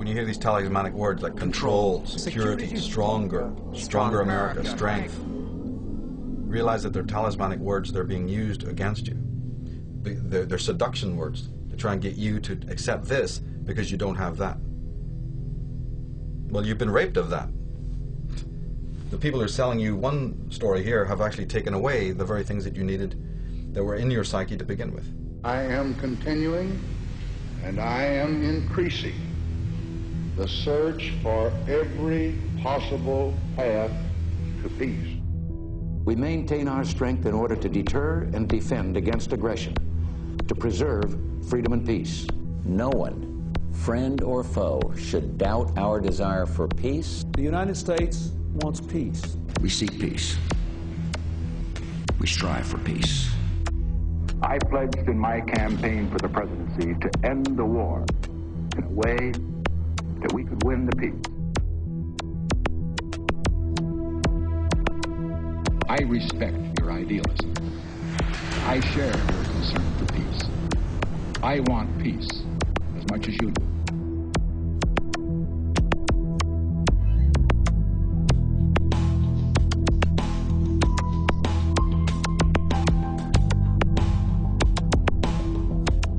when you hear these talismanic words like control, security, stronger America, strength, realize that they're talismanic words. They're being used against you. They're seduction words to try and get you to accept this because you don't have that. Well, you've been raped of that. The people who are selling you one story here have actually taken away the very things that you needed that were in your psyche to begin with. I am continuing and I am increasing the search for every possible path to peace. We maintain our strength in order to deter and defend against aggression, to preserve freedom and peace. No one, friend or foe, should doubt our desire for peace. The United States wants peace. We seek peace. We strive for peace. I pledged in my campaign for the presidency to end the war in a way that we could win the peace. I respect your idealism. I share your concern for peace. I want peace as much as you do.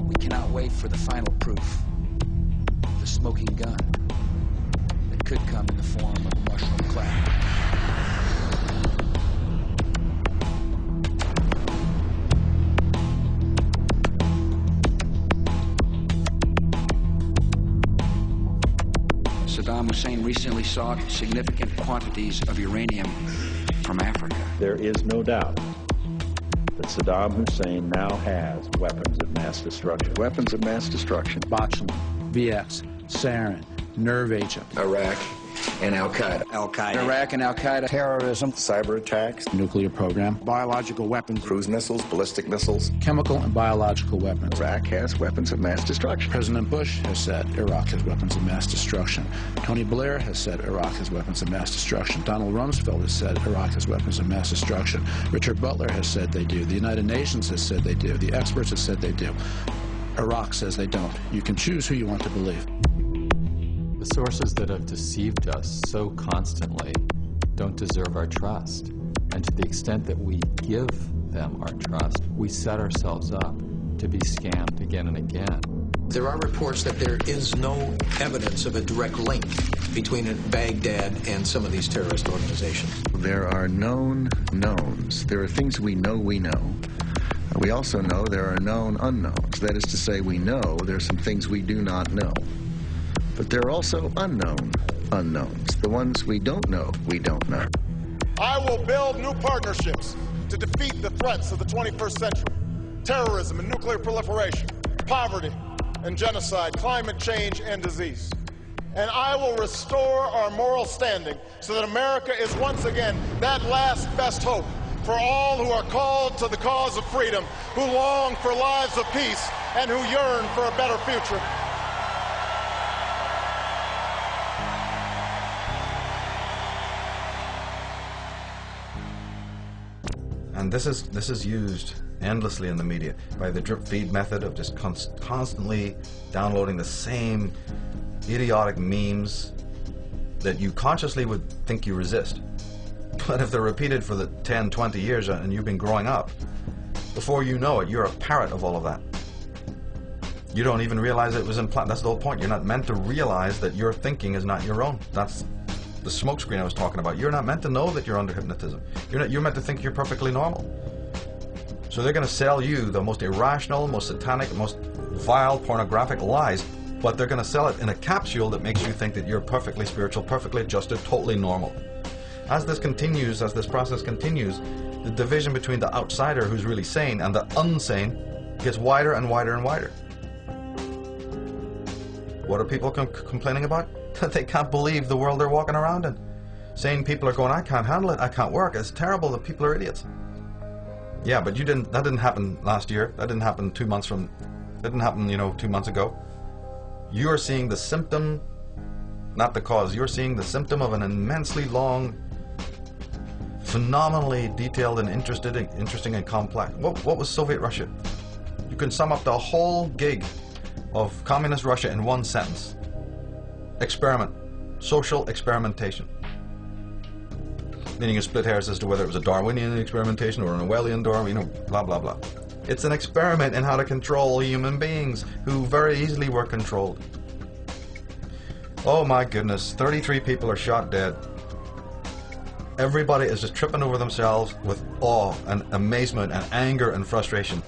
We cannot wait for the final proof, the smoking gun that could come in the form of a mushroom cloud. Saddam Hussein recently sought significant quantities of uranium from Africa. There is no doubt that Saddam Hussein now has weapons of mass destruction. Weapons of mass destruction. Botulinum, VX, sarin, nerve agent. Iraq and Al-Qaeda. Iraq and Al-Qaeda. Terrorism, cyber attacks, Nuclear program. biological weapons, cruise missiles, ballistic missiles. Chemical and biological weapons. Iraq has weapons of mass destruction. President Bush has said Iraq has weapons of mass destruction. Tony Blair has said Iraq has weapons of mass destruction. Donald Rumsfeld has said Iraq has weapons of mass destruction. Richard Butler has said they do. The United Nations has said they do. The experts have said they do. Iraq says they don't. You can choose who you want to believe. The sources that have deceived us so constantly don't deserve our trust. And to the extent that we give them our trust, we set ourselves up to be scammed again and again. There are reports that there is no evidence of a direct link between Baghdad and some of these terrorist organizations. There are known knowns. There are things we know we know. We also know there are known unknowns. That is to say, we know there are some things we do not know. But there are also unknown unknowns. The ones we don't know, we don't know. I will build new partnerships to defeat the threats of the 21st century. Terrorism and nuclear proliferation, poverty and genocide, climate change and disease. And I will restore our moral standing so that America is once again that last best hope for all who are called to the cause of freedom, who long for lives of peace, and who yearn for a better future. And this is used endlessly in the media by the drip feed method of just constantly downloading the same idiotic memes that you consciously would think you resist. But if they're repeated for the 10, 20 years and you've been growing up, before you know it, you're a parrot of all of that. You don't even realize it was implanted. That's the whole point. You're not meant to realize that your thinking is not your own. That's the smokescreen I was talking about. You're not meant to know that you're under hypnotism. You're meant to think you're perfectly normal. So they're going to sell you the most irrational, most satanic, most vile, pornographic lies, but they're going to sell it in a capsule that makes you think that you're perfectly spiritual, perfectly adjusted, totally normal. As this continues, as this process continues, the division between the outsider who's really sane and the unsane gets wider and wider and wider. What are people complaining about? That they can't believe the world they're walking around in. Sane people are going, I can't handle it, I can't work, it's terrible, the people are idiots. Yeah, but that didn't happen last year, that didn't happen 2 months from, that didn't happen, 2 months ago. You're seeing the symptom, not the cause. You're seeing the symptom of an immensely long, phenomenally detailed and interesting and complex. What was Soviet Russia? You can sum up the whole gig of communist Russia in one sentence. experiment, social experimentation. Meaning you split hairs as to whether it was a Darwinian experimentation or an Orwellian Darwin, blah, blah, blah. It's an experiment in how to control human beings who very easily were controlled. Oh my goodness, 33 people are shot dead. Everybody is just tripping over themselves with awe and amazement and anger and frustration.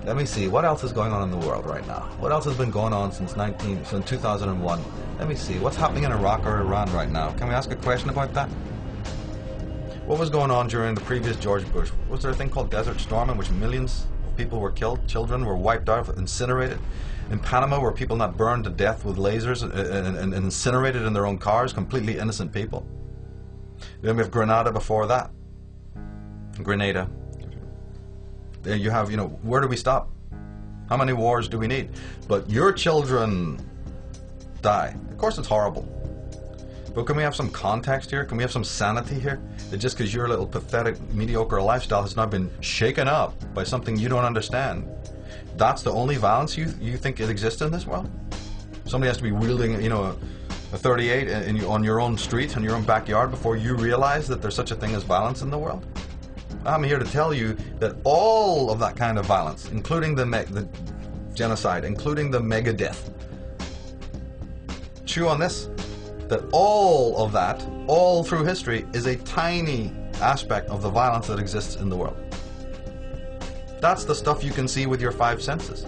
Let me see, what else is going on in the world right now? What else has been going on since 2001? Let me see, what's happening in Iraq or Iran right now? Can we ask a question about that? What was going on during the previous George Bush? Was there a thing called Desert Storm in which millions of people were killed? Children were wiped out, incinerated? In Panama, were people not burned to death with lasers and incinerated in their own cars? Completely innocent people. Then we have Grenada before that. Grenada. There you have, where do we stop? How many wars do we need? But your children die. Of course it's horrible. But can we have some context here? Can we have some sanity here? That just because your little pathetic, mediocre lifestyle has not been shaken up by something you don't understand, that's the only violence you think it exists in this world? Somebody has to be wielding, a 38 on your own street, in your own backyard, before you realize that there's such a thing as violence in the world? I'm here to tell you that all of that kind of violence, including the genocide, including the mega death, chew on this, that all of that, all through history, is a tiny aspect of the violence that exists in the world. That's the stuff you can see with your 5 senses.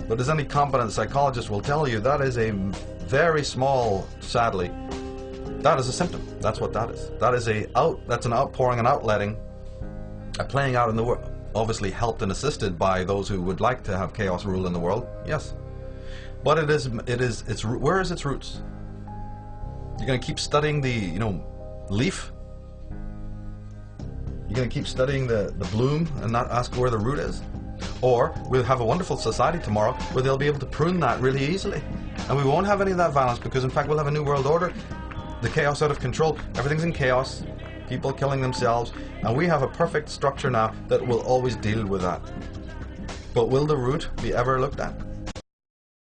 But as any competent psychologist will tell you, that is a very small, sadly, that is a symptom. That's what that is. That's an outpouring and outletting, a playing out in the world. Obviously helped and assisted by those who would like to have chaos rule in the world, yes. But where is its roots? You're going to keep studying the, leaf? You're going to keep studying the bloom and not ask where the root is? Or we'll have a wonderful society tomorrow where they'll be able to prune that really easily. And we won't have any of that violence because, in fact, we'll have a new world order. The chaos out of control. Everything's in chaos. People killing themselves. And we have a perfect structure now that will always deal with that. But will the root be ever looked at?